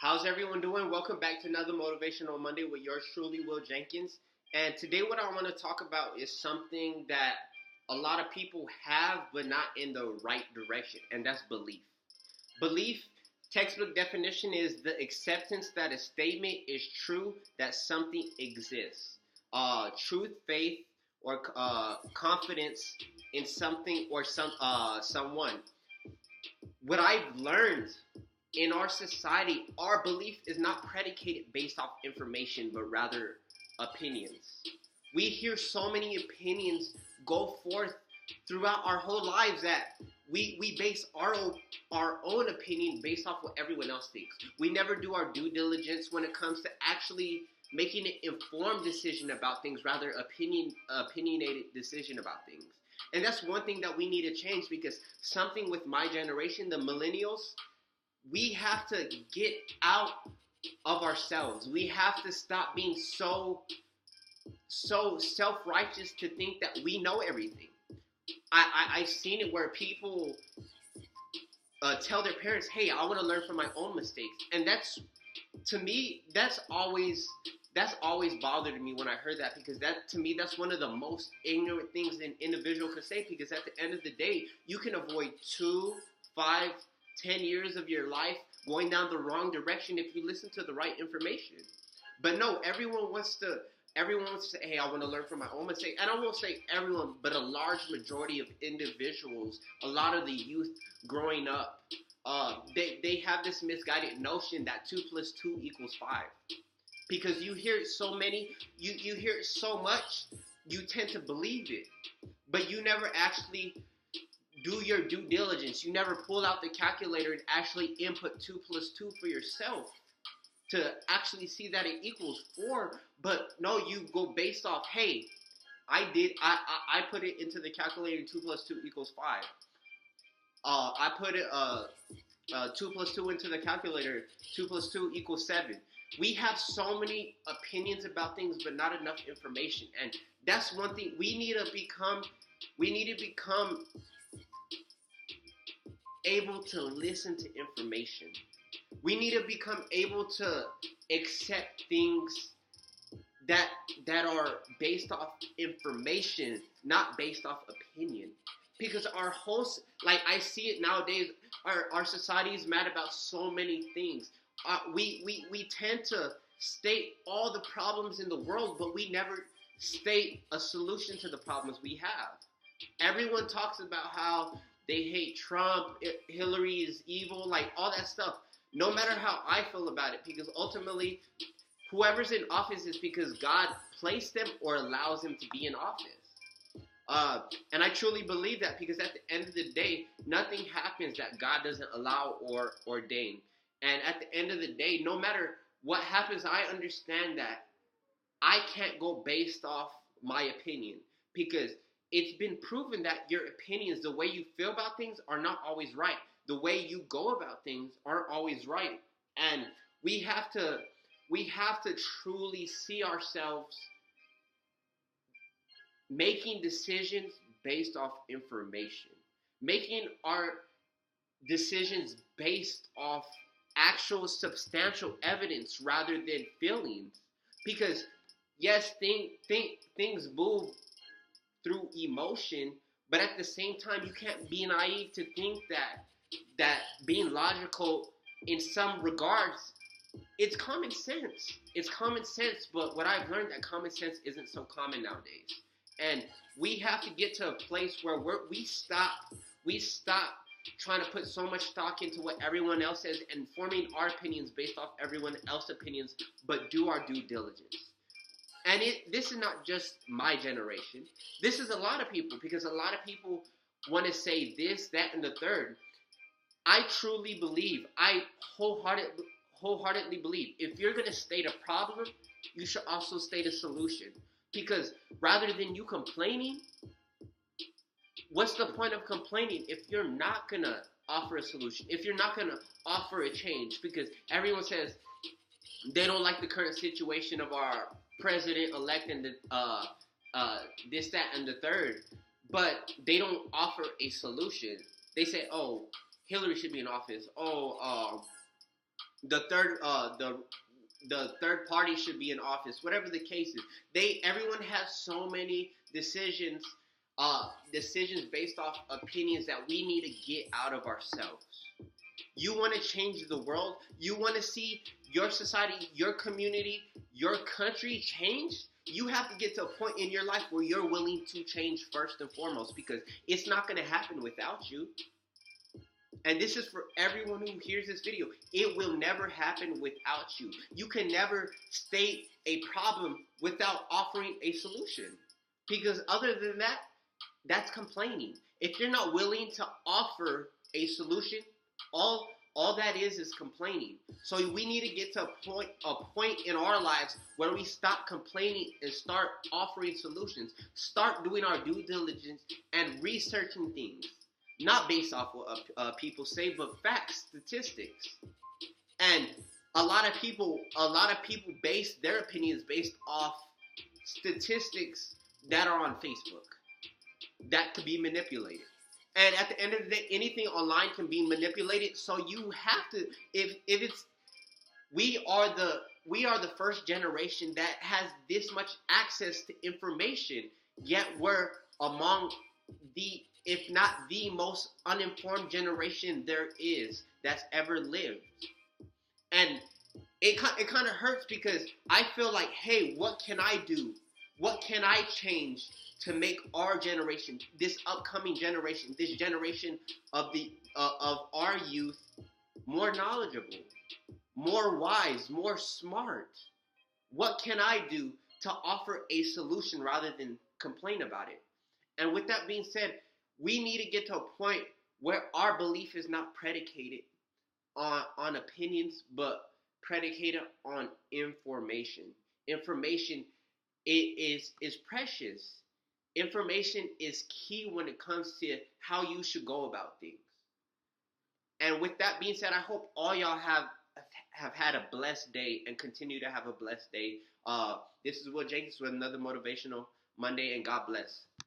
How's everyone doing? Welcome back to another Motivational Monday with yours truly, Will Jenkins. And today, what I want to talk about is something that a lot of people have, but not in the right direction, and that's belief. Belief, textbook definition, is the acceptance that a statement is true, that something exists. Truth, faith, or confidence in something or someone. What I've learned in our society, our belief is not predicated based off information, but rather opinions. We hear so many opinions go forth throughout our whole lives that we base our own opinion based off what everyone else thinks. We never do our due diligence when it comes to actually making an informed decision about things, rather opinionated decision about things. And that's one thing that we need to change, because something with my generation, the millennials, we have to get out of ourselves. We have to stop being so self-righteous to think that we know everything. I've seen it where people tell their parents, "Hey, I want to learn from my own mistakes," and to me, that's always bothered me when I heard that, because to me, that's one of the most ignorant things an individual could say. Because at the end of the day, you can avoid 2, 5, 10 years of your life going down the wrong direction if you listen to the right information. But no, everyone wants to say, "Hey, I want to learn from my own mistake." And I won't say everyone, but a large majority of individuals, a lot of the youth growing up, they have this misguided notion that 2 plus 2 equals 5. Because you hear it you hear it so much, you tend to believe it. But you never actually do your due diligence. You never pull out the calculator and actually input 2 plus 2 for yourself to actually see that it equals 4. But no, you go based off, "Hey, I put it into the calculator, 2 plus 2 equals 5. I put it 2 plus 2 into the calculator, 2 plus 2 equals 7. We have so many opinions about things, but not enough information. And that's one thing we need to become able to listen to information. We need to become able to accept things that are based off information, not based off opinion. Because our whole, like I see it nowadays, our society is mad about so many things. We tend to state all the problems in the world, but we never state a solution to the problems we have. Everyone talks about how they hate Trump, Hillary is evil, like all that stuff. No matter how I feel about it, because ultimately, whoever's in office is because God placed them or allows them to be in office. And I truly believe that, because at the end of the day, nothing happens that God doesn't allow or ordain. And at the end of the day, no matter what happens, I understand that I can't go based off my opinion, because it's been proven that your opinions, the way you feel about things, are not always right. The way you go about things aren't always right. And we have to truly see ourselves making decisions based off information, making our decisions based off actual substantial evidence rather than feelings. Because yes, things move through emotion, but at the same time, you can't be naive to think that being logical in some regards, it's common sense. It's common sense, but what I've learned, that common sense isn't so common nowadays. And we have to get to a place where we stop trying to put so much stock into what everyone else says and forming our opinions based off everyone else's opinions, but do our due diligence. And this is not just my generation. This is a lot of people, because a lot of people want to say this, that, and the third. I truly believe, I wholeheartedly believe, if you're going to state a problem, you should also state a solution. Because rather than you complaining, what's the point of complaining if you're not going to offer a solution, if you're not going to offer a change? Because everyone says they don't like the current situation of our president-elect and this, that, and the third, but they don't offer a solution. They say, "Oh, Hillary should be in office. Oh, the third party should be in office, whatever the case is. Everyone has so many decisions based off opinions that we need to get out of ourselves. You want to change the world? You want to see your society, your community, your country change? You have to get to a point in your life where you're willing to change first and foremost, because it's not going to happen without you. And this is for everyone who hears this video. It will never happen without you. You can never state a problem without offering a solution. Because other than that, that's complaining. If you're not willing to offer a solution, all that is complaining. So we need to get to a point in our lives where we stop complaining and start offering solutions. Start doing our due diligence and researching things. Not based off what people say, but facts, statistics. And a lot of people base their opinions based off statistics that are on Facebook that could be manipulated. And at the end of the day, anything online can be manipulated. So you have to, we are the first generation that has this much access to information, yet we're among the, if not the most uninformed generation there is that's ever lived. And it kind of hurts, because I feel like, hey, what can I do? What can I change to make our generation, this upcoming generation, this generation of our youth, more knowledgeable, more wise, more smart? What can I do to offer a solution rather than complain about it? And with that being said, we need to get to a point where our belief is not predicated on opinions, but predicated on information. Information is precious. Information is key when it comes to how you should go about things. And with that being said, I hope all y'all have had a blessed day and continue to have a blessed day. This is Will Jenkins with another Motivational Monday, and God bless.